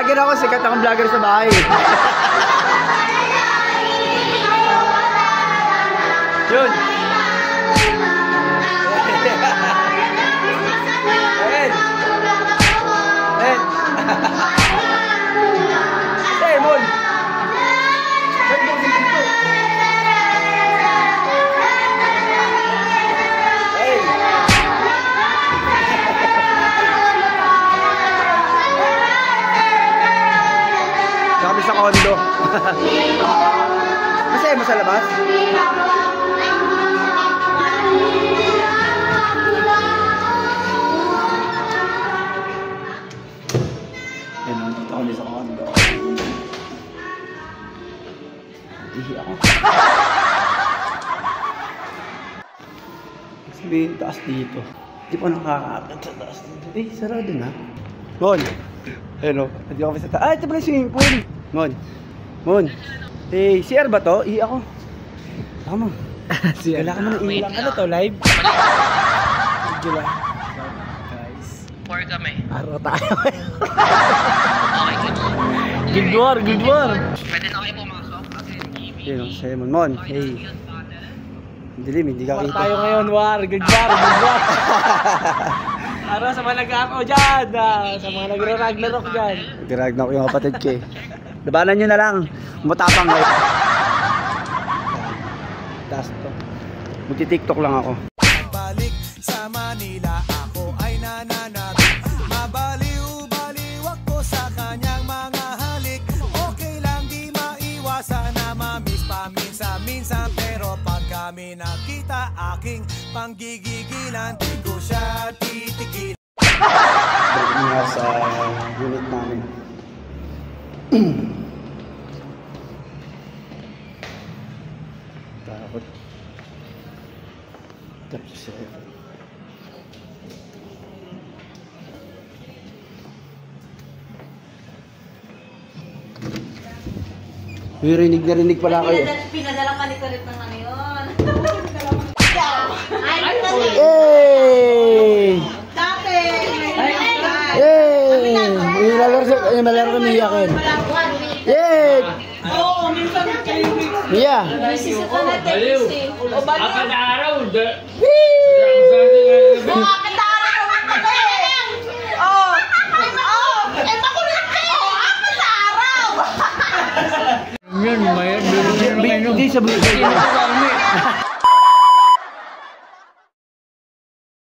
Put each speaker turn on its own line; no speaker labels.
Vlogger ako, sikat akong vlogger sa bahay. Yun. Simon. Kami sa kondo. Masaya mo sa labas? Dito kami sa kondo. Ihi ako. Sabihin, taas dito. Hindi pa nakakakit sa taas dito. Eh, sarado na. Mon! Ayun o. Hindi kami sa taas. Ah, ito pala yung swimming pool. Mon! Eh, CR ba to? Ihi ako. Tama. Kailangan mo na ihi lang. Ano to, live? Video lang. Guys.
4 kami.
Araw tayo.
Okay,
Good war.
pwede na kayo pumasok kasi
Yun o, Simon. Mon, hey. Dilim, hindi ka
War
kita.
tayo ngayon, war. Good war. Para sa mga nag-ako dyan, sa mga nagre-ragnarok dyan.
Nag-ragnarok yung kapatid ko eh. Labanan nyo na lang. Matapang ngayon. Taas to. Magti-tiktok lang ako.
Balik sa Manila, ako ay nananabik. Mabaliw-baliw ako sa kanyang mga halik. Okay lang di maiwasan na mamiss paminsan-minsan. Pero pag kami nakita, aking panggigigilan, di ko siya titigil.
Balik nga sa unit namin. Takot. Tapos rinig pala kayo.
Pinadala ka ulit ng ano yun.
Hey!
Dati!
Hey! Yung malaro ko niyakin. Yay!
Oo, minsan kayo.
Mia!
Bisisi ka na tennis eh. O baliw?
Apat na araw.
Mga katara naman na eh. Oo. Eh makulit ka eh. Apat na araw.
Yun, may
Hindi sa